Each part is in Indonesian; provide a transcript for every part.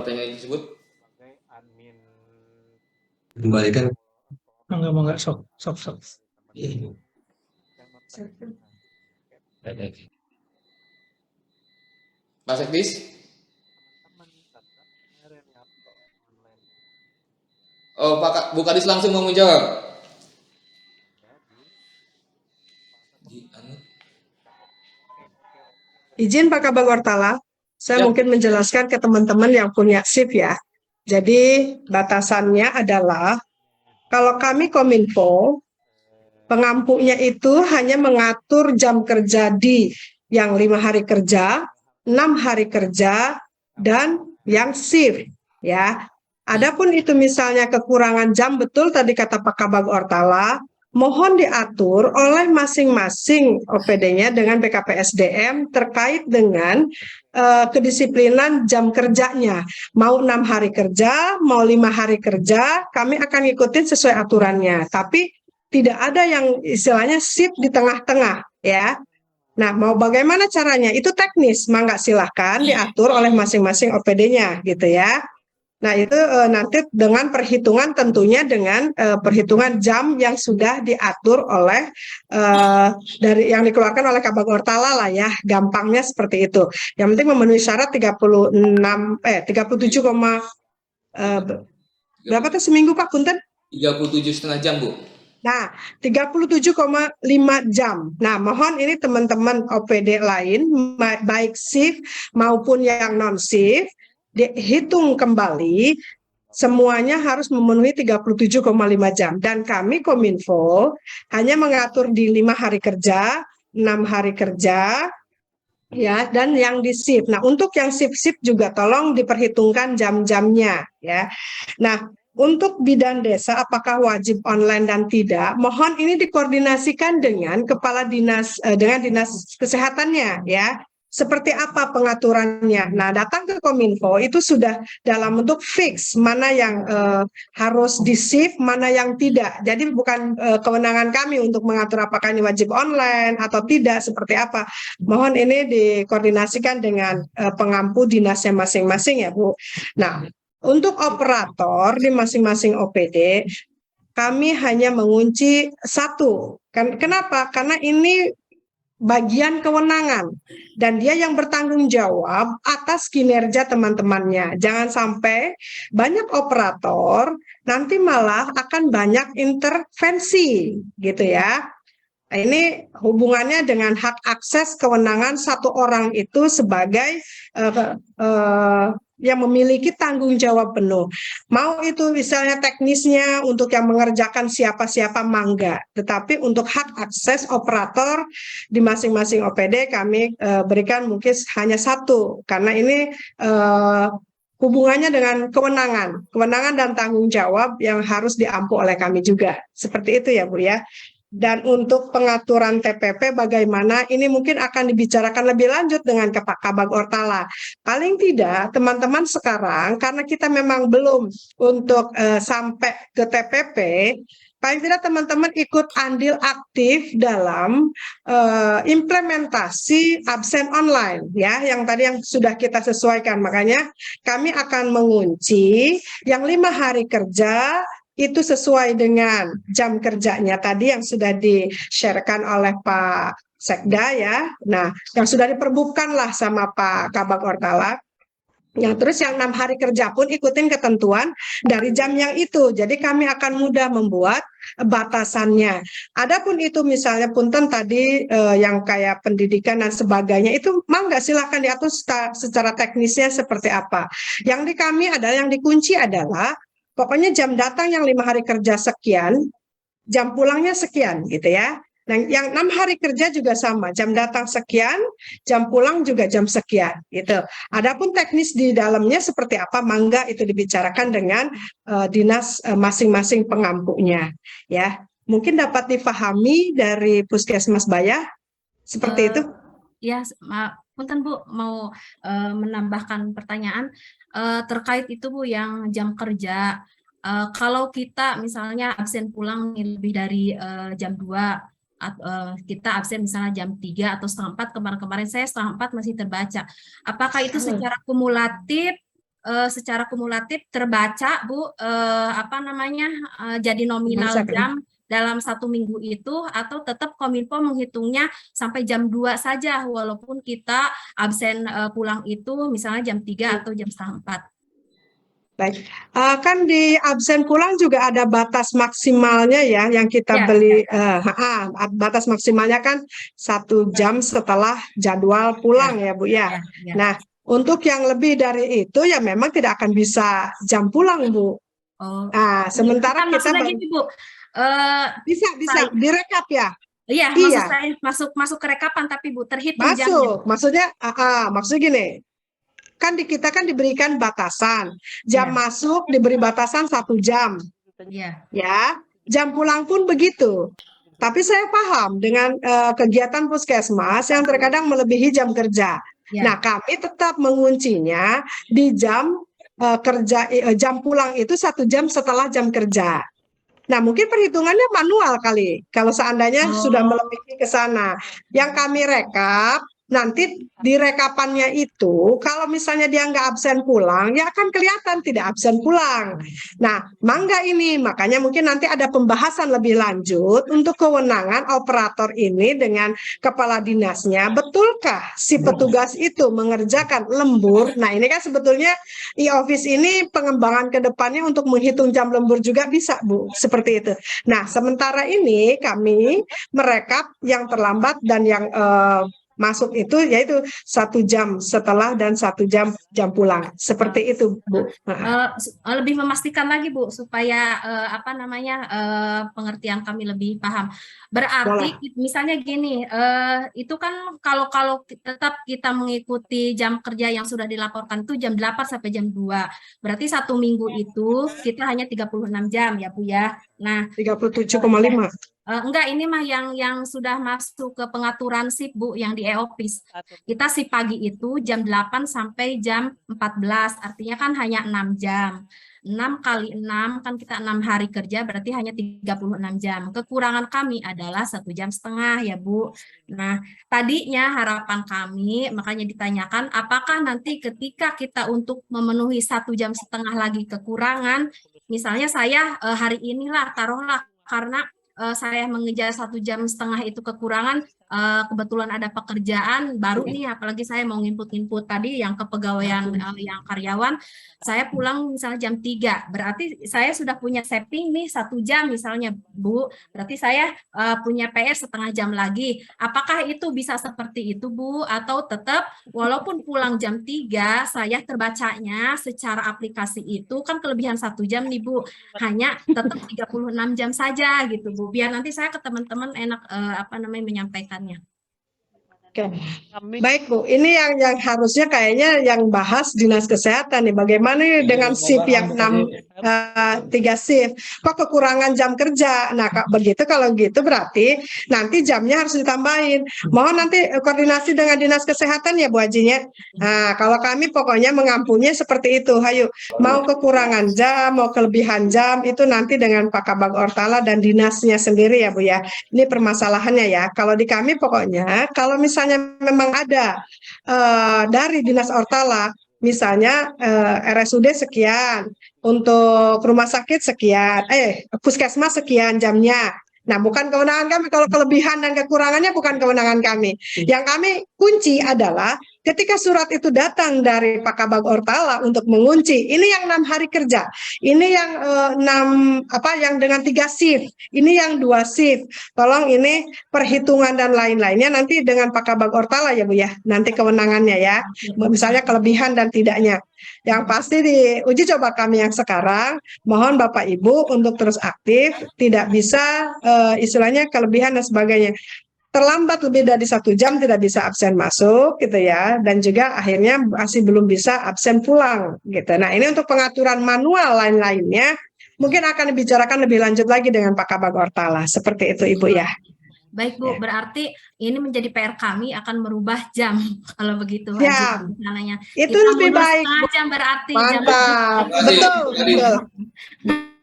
Pertanyaan tersebut admin kembalikan. Enggak sok. Pak Sekdis. Oh, Pak Bu Kadis langsung mau menjawab. Izin Pak Kabag Wartala, saya Ya. mungkin menjelaskan ke teman-teman yang punya SIP ya. Jadi batasannya adalah kalau kami Kominfo, pengampunya itu hanya mengatur jam kerja yang 5 hari kerja, 6 hari kerja, dan yang shift ya. Adapun itu misalnya kekurangan jam, betul tadi kata Pak Kabag Wartala, mohon diatur oleh masing-masing OPD-nya dengan BKPSDM terkait dengan kedisiplinan jam kerjanya. Mau 6 hari kerja, mau 5 hari kerja, kami akan ikutin sesuai aturannya. Tapi tidak ada yang istilahnya shift di tengah-tengah ya. Nah, mau bagaimana caranya? Itu teknis, mangga silahkan diatur oleh masing-masing OPD-nya gitu ya. Nah, itu nanti dengan perhitungan tentunya dengan perhitungan jam yang sudah diatur oleh dari yang dikeluarkan oleh Kabag Wartala lah ya, gampangnya seperti itu. Yang penting memenuhi syarat 37, berapa tuh seminggu Pak Punten? 37,5 jam, Bu. Nah, 37,5 jam. Nah, mohon ini teman-teman OPD lain, baik shift maupun yang non-shift, dihitung kembali, semuanya harus memenuhi 37,5 jam. Dan kami Kominfo hanya mengatur di 5 hari kerja, 6 hari kerja, ya, dan yang di shift. Nah, untuk yang shift juga tolong diperhitungkan jam-jamnya, ya. Nah, untuk bidan desa apakah wajib online dan tidak? Mohon ini dikoordinasikan dengan kepala dinas dengan dinas kesehatannya ya. Seperti apa pengaturannya? Nah, datang ke Kominfo itu sudah dalam bentuk fix mana yang harus di-shift, mana yang tidak. Jadi bukan kewenangan kami untuk mengatur apakah ini wajib online atau tidak, seperti apa. Mohon ini dikoordinasikan dengan pengampu dinasnya masing-masing ya, Bu. Nah, untuk operator di masing-masing OPD, kami hanya mengunci satu. Kenapa? Karena ini bagian kewenangan dan dia yang bertanggung jawab atas kinerja teman-temannya. Jangan sampai banyak operator nanti malah akan banyak intervensi gitu ya. Nah, ini hubungannya dengan hak akses kewenangan satu orang itu sebagai yang memiliki tanggung jawab penuh. Mau itu misalnya teknisnya untuk yang mengerjakan siapa-siapa mangga, tetapi untuk hak akses operator di masing-masing OPD kami berikan mungkin hanya satu, karena ini hubungannya dengan kewenangan dan tanggung jawab yang harus diampu oleh kami juga. Seperti itu ya Bu ya. Dan untuk pengaturan TPP bagaimana, ini mungkin akan dibicarakan lebih lanjut dengan Pak Kabag Wartala. Paling tidak teman-teman sekarang, karena kita memang belum untuk sampai ke TPP, paling tidak teman-teman ikut andil aktif dalam implementasi absen online ya, yang tadi yang sudah kita sesuaikan. Makanya kami akan mengunci yang 5 hari kerja itu sesuai dengan jam kerjanya tadi yang sudah di-sharekan oleh Pak Sekda ya. Nah, yang sudah diperbukkan lah sama Pak Kabag Wartala. Yang terus yang 6 hari kerja pun ikutin ketentuan dari jam yang itu. Jadi kami akan mudah membuat batasannya. Adapun itu misalnya punten tadi yang kayak pendidikan dan sebagainya itu mangga silakan diatur secara teknisnya seperti apa. Yang di kami adalah yang dikunci adalah pokoknya jam datang yang 5 hari kerja sekian, jam pulangnya sekian gitu ya. Nah, yang 6 hari kerja juga sama, jam datang sekian, jam pulang juga jam sekian gitu. Adapun teknis di dalamnya seperti apa, mangga itu dibicarakan dengan dinas masing-masing pengampunya ya. Mungkin dapat difahami dari Puskesmas Bayah seperti itu. Ya, punten Bu, mau menambahkan pertanyaan terkait itu Bu yang jam kerja. Kalau kita misalnya absen pulang lebih dari jam 2, kita absen misalnya jam 3 atau setengah 4, kemarin-kemarin saya setengah 4 masih terbaca. Apakah itu secara kumulatif secara kumulatif terbaca Bu, jadi nominal Bisa, kan? jam dalam 1 minggu itu, atau tetap Kominfo menghitungnya sampai jam 2 saja walaupun kita absen pulang itu misalnya jam 3 atau jam setengah 4. Baik, kan di absen pulang juga ada batas maksimalnya ya yang kita Ya, beli. Batas maksimalnya kan 1 jam setelah jadwal pulang ya Bu ya. ya. Nah, untuk yang lebih dari itu ya memang tidak akan bisa jam pulang Bu. Oh, Nah, sementara bukan, kita maksudnya gini Bu, bisa direkap ya. iya, maksud saya masuk ke rekapan tapi Bu terhitung jamnya. Masuk, maksudnya gini. Kan di kita kan diberikan batasan, jam Iya. masuk diberi batasan 1 jam, Iya. ya, jam pulang pun begitu. Tapi saya paham dengan kegiatan puskesmas yang terkadang melebihi jam kerja. Ya. Nah, kami tetap menguncinya di jam jam pulang itu 1 jam setelah jam kerja. Nah, mungkin perhitungannya manual kali, kalau seandainya sudah melebihi ke sana. Yang kami rekap, nanti di rekapannya itu, kalau misalnya dia nggak absen pulang, ya akan kelihatan tidak absen pulang. Nah, mangga ini, makanya mungkin nanti ada pembahasan lebih lanjut untuk kewenangan operator ini dengan kepala dinasnya. Betulkah si petugas itu mengerjakan lembur? Nah, ini kan sebetulnya e-office ini pengembangan ke depannya untuk menghitung jam lembur juga bisa, Bu, seperti itu. Nah, sementara ini kami merekap yang terlambat dan yang masuk itu yaitu 1 jam setelah dan 1 jam pulang, seperti itu Bu. Lebih memastikan lagi Bu supaya pengertian kami lebih paham. Berarti misalnya gini, itu kan kalau tetap kita mengikuti jam kerja yang sudah dilaporkan itu jam 8 sampai jam 2. Berarti 1 minggu itu kita hanya 36 jam ya Bu ya. Nah, 37,5. Enggak, ini mah yang sudah masuk ke pengaturan SIP Bu, yang di e-office. Kita SIP pagi itu jam 8 sampai jam 14, artinya kan hanya 6 jam. 6 kali 6 kan kita 6 hari kerja, berarti hanya 36 jam. Kekurangan kami adalah 1,5 jam ya Bu. Nah, tadinya harapan kami, makanya ditanyakan apakah nanti ketika kita untuk memenuhi 1,5 jam lagi kekurangan, misalnya saya hari inilah taruhlah karena saya mengejar 1,5 jam itu kekurangan, kebetulan ada pekerjaan baru nih, apalagi saya mau nginput tadi yang kepegawaian yang karyawan, saya pulang misalnya jam 3, berarti saya sudah punya saving nih 1 jam misalnya Bu, berarti saya punya PR setengah jam lagi. Apakah itu bisa seperti itu Bu, atau tetap walaupun pulang jam 3 saya terbacanya secara aplikasi itu kan kelebihan 1 jam nih Bu, hanya tetap 36 jam saja gitu Bu, biar nanti saya ke teman-teman enak menyampaikannya. Oke, baik Bu. Ini yang harusnya kayaknya yang bahas Dinas Kesehatan nih. Bagaimana dengan shift yang 3 shift? Kok kekurangan jam kerja? Nah, begitu kalau gitu berarti nanti jamnya harus ditambahin. Mohon nanti koordinasi dengan Dinas Kesehatan ya Bu Hajinya. Nah, kalau kami pokoknya mengampunya seperti itu. Hayu, mau kekurangan jam, mau kelebihan jam itu nanti dengan Pak Kabag Ortala dan dinasnya sendiri ya Bu ya. Ini permasalahannya ya. Kalau di kami pokoknya kalau misalnya memang ada dari Dinas Ortala, misalnya RSUD sekian, untuk rumah sakit sekian, puskesmas sekian jamnya. Nah, bukan kewenangan kami. Kalau kelebihan dan kekurangannya bukan kewenangan kami. Yang kami kunci adalah ketika surat itu datang dari Pak Kabag Ortala untuk mengunci, ini yang 6 hari kerja, ini yang yang dengan 3 shift, ini yang 2 shift. Tolong ini perhitungan dan lain-lainnya nanti dengan Pak Kabag Ortala ya Bu ya. Nanti kewenangannya ya. Misalnya kelebihan dan tidaknya. Yang pasti di uji coba kami yang sekarang, mohon Bapak Ibu untuk terus aktif, tidak bisa istilahnya kelebihan dan sebagainya. Terlambat lebih dari 1 jam tidak bisa absen masuk gitu ya, dan juga akhirnya masih belum bisa absen pulang gitu. Nah, ini untuk pengaturan manual lain-lainnya mungkin akan dibicarakan lebih lanjut lagi dengan Pak Kabag Ortala. Seperti itu Ibu ya. Baik Bu, berarti ini menjadi PR kami akan merubah jam kalau begitu. Ya, itu kita lebih baik. Jam berarti mantap, jam betul.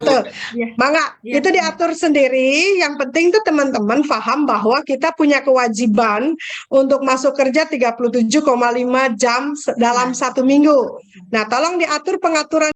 Tuh, Iya. Mangga, Iya. itu diatur sendiri. Yang penting tuh teman-teman paham bahwa kita punya kewajiban untuk masuk kerja 37,5 jam dalam Iya. 1 minggu. Nah, tolong diatur pengaturan